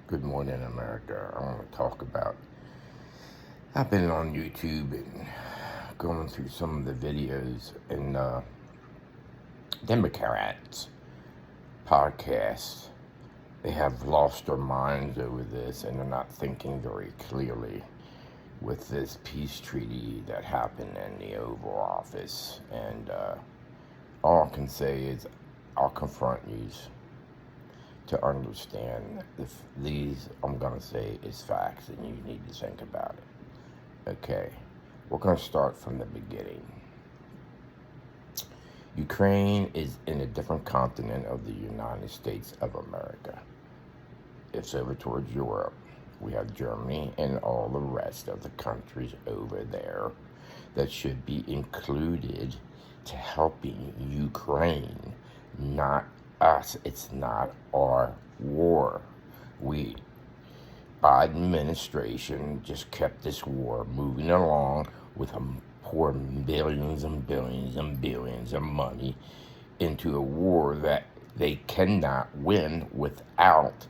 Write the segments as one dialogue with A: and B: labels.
A: Good morning, America. I want to talk about. I've been on YouTube and going through some of the videos, and Democrats podcasts. They have lost their minds over this, and they're not thinking very clearly with this peace treaty that happened in the Oval Office. And all I can say is, I'll confront you to understand if these, I'm going to say, is facts, and you need to think about it. Okay, we're going to start from the beginning. Ukraine is in a different continent of the United States of America. It's over towards Europe. We have Germany and all the rest of the countries over there that should be included to helping Ukraine, not us. It's not our war. Biden administration just kept this war moving along with pouring billions and billions and billions of money into a war that they cannot win without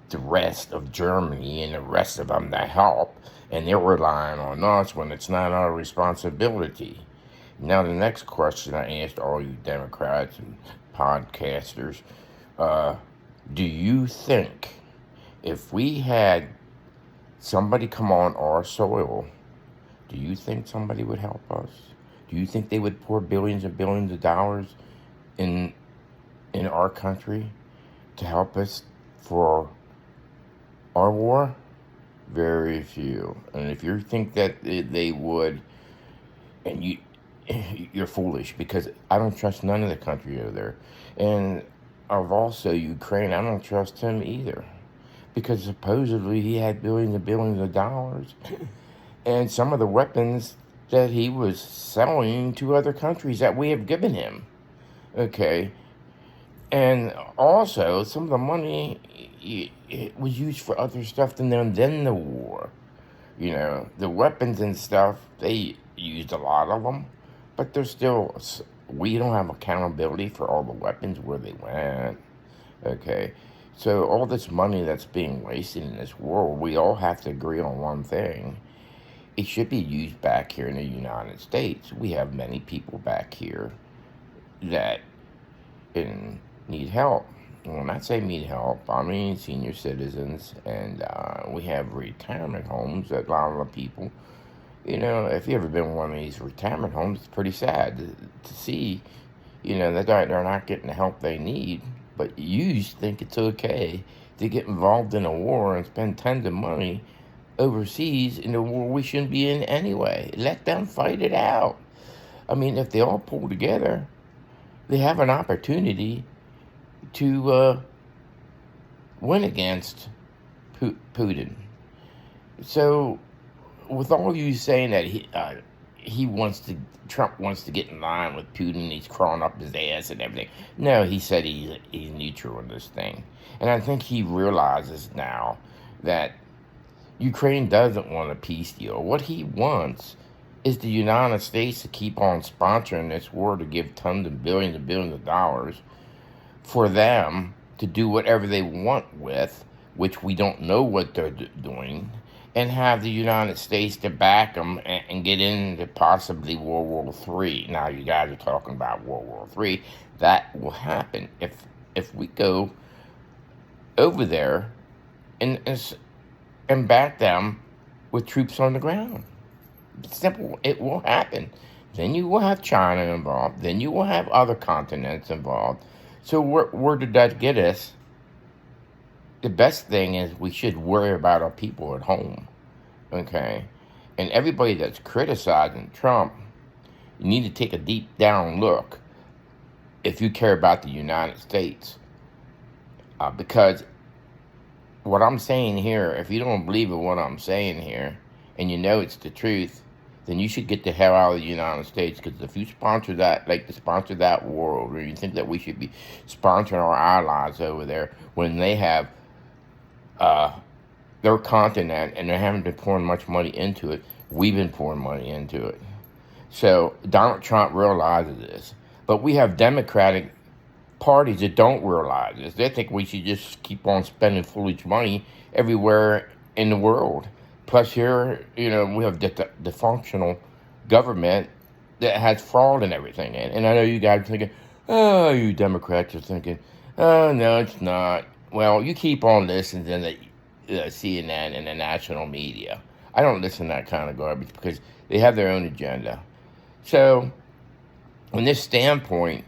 A: the rest of Germany and the rest of them to help, and they're relying on us when it's not our responsibility. Now, the next question I asked all you Democrats and podcasters, do you think if we had somebody come on our soil, do you think somebody would help us? Do you think they would pour billions and billions of dollars in our country to help us for our war? Very few. And if you think that they would, and you're foolish, because I don't trust none of the country over there. And of also Ukraine, I don't trust him either, because supposedly he had billions and billions of dollars and some of the weapons that he was selling to other countries that we have given him. Okay. And also, some of the money it was used for other stuff than the war. You know, the weapons and stuff, they used a lot of them, but there's still, we don't have accountability for all the weapons, where they went. Okay. So all this money that's being wasted in this world, we all have to agree on one thing. It should be used back here in the United States. We have many people back here that need help. And when I say need help, I mean senior citizens, and we have retirement homes that a lot of the people, you know, if you ever been in one of these retirement homes, it's pretty sad to see, you know, that they're not getting the help they need. But you think it's okay to get involved in a war and spend tons of money overseas in a war we shouldn't be in anyway. Let them fight it out. I mean, if they all pull together, they have an opportunity to win against Putin. So, with all you saying that Trump wants to get in line with Putin, he's crawling up his ass and everything. No, he said he's neutral in this thing. And I think he realizes now that Ukraine doesn't want a peace deal. What he wants is the United States to keep on sponsoring this war, to give tons of billions and billions of dollars for them to do whatever they want with, which we don't know what they're doing, and have the United States to back them and get into possibly World War III. Now, you guys are talking about World War III. That will happen if we go over there and back them with troops on the ground. It's simple. It will happen. Then you will have China involved. Then you will have other continents involved. So where did that get us? The best thing is we should worry about our people at home, okay? And everybody that's criticizing Trump, you need to take a deep down look if you care about the United States. Because what I'm saying here, if you don't believe in what I'm saying here, and you know it's the truth, then you should get the hell out of the United States. Because if you sponsor that, like to sponsor that war over there, you think that we should be sponsoring our allies over there when they have their continent and they haven't been pouring much money into it. We've been pouring money into it. So Donald Trump realizes this. But we have Democratic parties that don't realize this. They think we should just keep on spending foolish money everywhere in the world. Plus here, we have dysfunctional government that has fraud and everything. And I know you guys are thinking, oh, you Democrats are thinking, oh, no, it's not. Well, you keep on listening to the CNN and the national media. I don't listen to that kind of garbage because they have their own agenda. So, from this standpoint,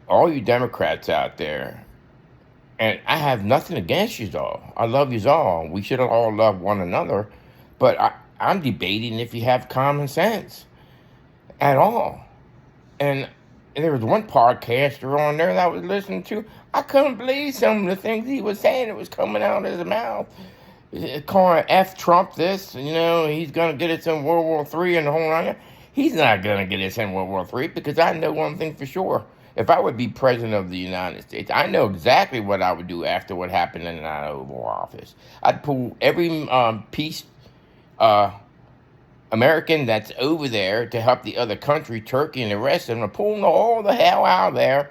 A: all you Democrats out there, and I have nothing against you all. I love you all. We should all love one another. But I'm debating if you have common sense at all. And there was one podcaster on there that I was listening to. I couldn't believe some of the things he was saying. It was coming out of his mouth. Calling F Trump this, he's going to get us in World War III and the whole nine. He's not going to get us in World War III because I know one thing for sure. If I would be president of the United States, I know exactly what I would do after what happened in that Oval Office. I'd pull every peace American that's over there to help the other country, Turkey and the rest of them, pull them all the hell out of there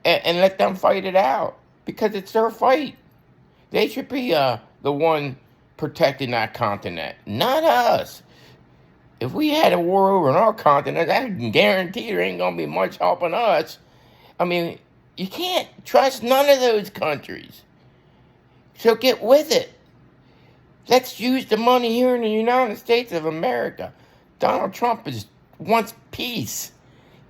A: and let them fight it out because it's their fight. They should be the one protecting that continent, not us. If we had a war over on our continent, I can guarantee there ain't going to be much helping us. I mean, you can't trust none of those countries. So get with it. Let's use the money here in the United States of America. Donald Trump wants peace.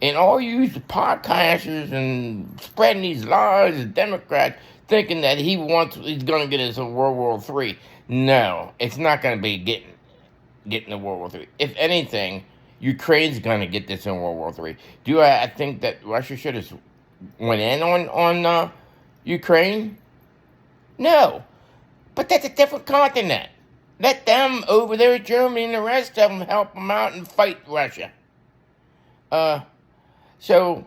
A: And all you podcasters and spreading these lies, the Democrats, thinking that he's going to get us in World War III. No, it's not going to be getting to World War III. If anything, Ukraine's going to get this in World War III. Do I think that Russia should have went in on Ukraine? No. But that's a different continent. Let them over there, Germany and the rest of them, help them out and fight Russia. So,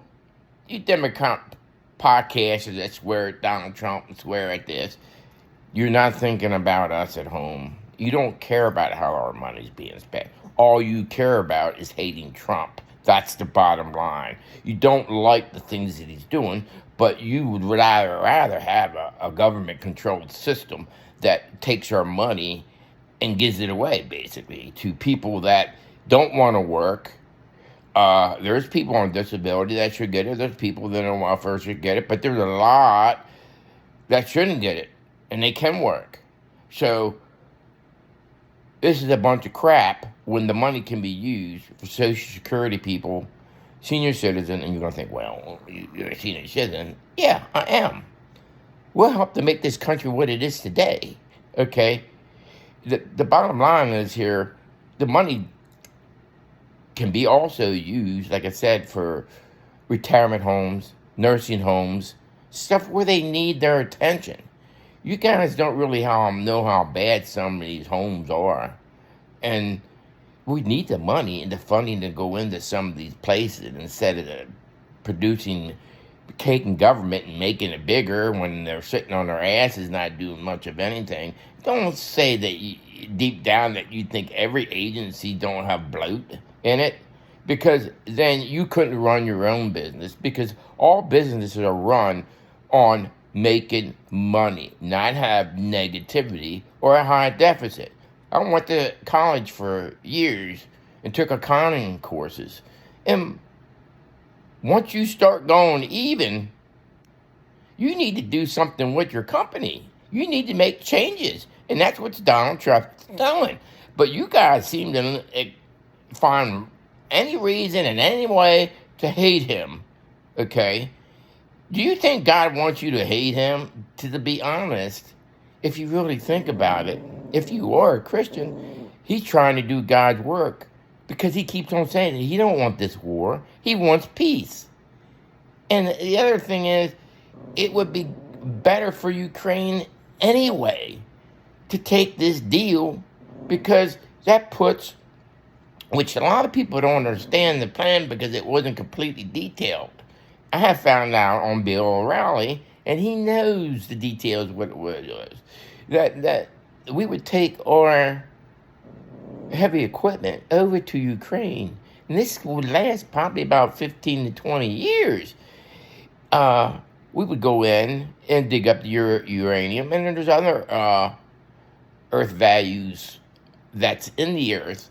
A: you Democrat podcasters that swear at Donald Trump and swear at this, you're not thinking about us at home. You don't care about how our money's being spent. All you care about is hating Trump. That's the bottom line. You don't like the things that he's doing, but you would rather have a government-controlled system that takes our money and gives it away, basically, to people that don't want to work. There's people on disability that should get it. There's people that on welfare should get it. But there's a lot that shouldn't get it, and they can work. So this is a bunch of crap when the money can be used for Social Security people, senior citizen, and you're going to think, well, you're a senior citizen. Yeah, I am. We'll help to make this country what it is today, okay? The bottom line is here, the money can be also used, like I said, for retirement homes, nursing homes, stuff where they need their attention. You guys don't really know how bad some of these homes are. And we need the money and the funding to go into some of these places instead of taking government and making it bigger when they're sitting on their asses not doing much of anything. Don't say that deep down that you think every agency don't have bloat in it, because then you couldn't run your own business, because all businesses are run on making money, not have negativity or a high deficit. I went to college for years and took accounting courses. And once you start going even, you need to do something with your company. You need to make changes. And that's what Donald Trump's doing. But you guys seem to find any reason in any way to hate him, okay? Do you think God wants you to hate him? To be honest, if you really think about it, if you are a Christian, he's trying to do God's work, because he keeps on saying that he don't want this war. He wants peace. And the other thing is, it would be better for Ukraine anyway to take this deal, because that puts, which a lot of people don't understand the plan because it wasn't completely detailed. I have found out on Bill O'Reilly, and he knows the details what it was, that we would take our heavy equipment over to Ukraine, and this would last probably about 15 to 20 years. we would go in and dig up the uranium, and then there's other earth values that's in the earth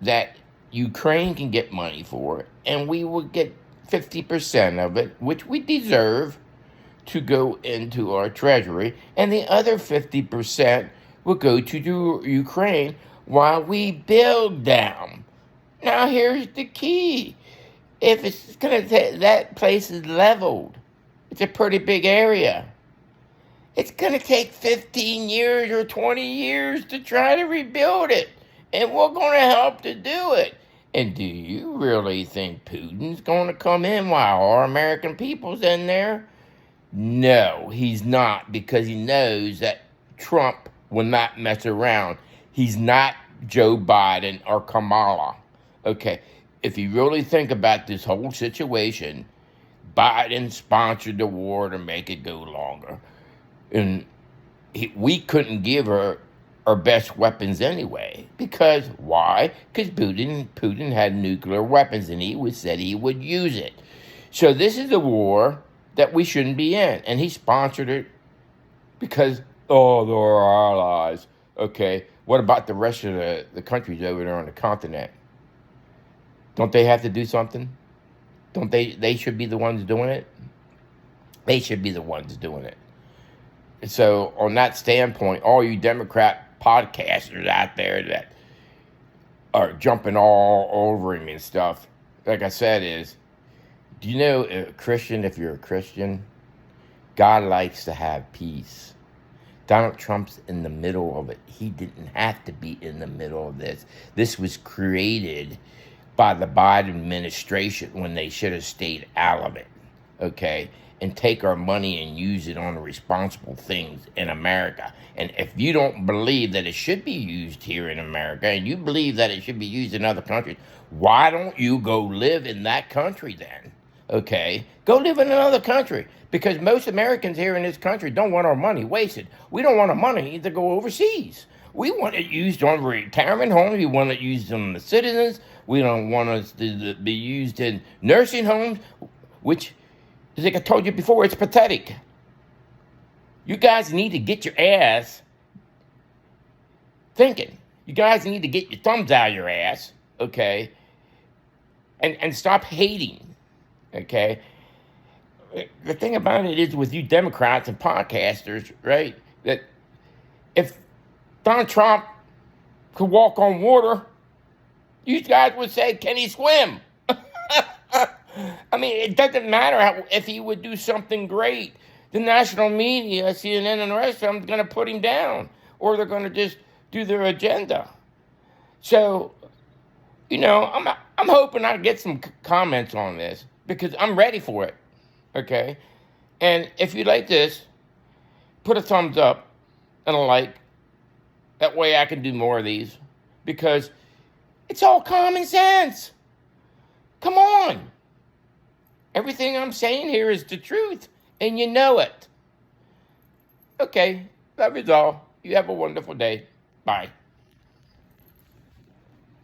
A: that Ukraine can get money for, and we would get 50% of it, which we deserve, to go into our treasury, and the other 50% will go to Ukraine while we build them. Now, here's the key. If it's going to take, that place is leveled, it's a pretty big area. It's going to take 15 years or 20 years to try to rebuild it. And we're going to help to do it. And do you really think Putin's going to come in while our American people's in there? No, he's not, because he knows that Trump will not mess around. He's not Joe Biden or Kamala. Okay, if you really think about this whole situation, Biden sponsored the war to make it go longer. And we couldn't give her our best weapons anyway. Because why? Because Putin had nuclear weapons, and he said he would use it. So this is a war that we shouldn't be in. And he sponsored it because, they're our allies. Okay, what about the rest of the countries over there on the continent? Don't they have to do something? Don't they should be the ones doing it? They should be the ones doing it. So on that standpoint, all you Democrat podcasters out there that are jumping all over him and stuff, like I said, do you know, if you're a Christian, God likes to have peace. Donald Trump's in the middle of it. He didn't have to be in the middle of this. This was created by the Biden administration when they should have stayed out of it, okay? And take our money and use it on responsible things in America. And if you don't believe that it should be used here in America, and you believe that it should be used in other countries, why don't you go live in that country then? Okay? Go live in another country. Because most Americans here in this country don't want our money wasted. We don't want our money to go overseas. We want it used on retirement homes. We want it used on the citizens. We don't want it to be used in nursing homes, which, like I told you before, it's pathetic. You guys need to get your ass thinking. You guys need to get your thumbs out of your ass, okay? And stop hating, okay? The thing about it is with you Democrats and podcasters, right, that if Donald Trump could walk on water, you guys would say, can he swim? I mean, it doesn't matter if he would do something great. The national media, CNN and the rest of them, are going to put him down, or they're going to just do their agenda. So, I'm hoping I get some comments on this, because I'm ready for it, okay? And if you like this, put a thumbs up and a like. That way I can do more of these, because it's all common sense. Come on. Everything I'm saying here is the truth, and you know it. Okay, love you all. You have a wonderful day. Bye.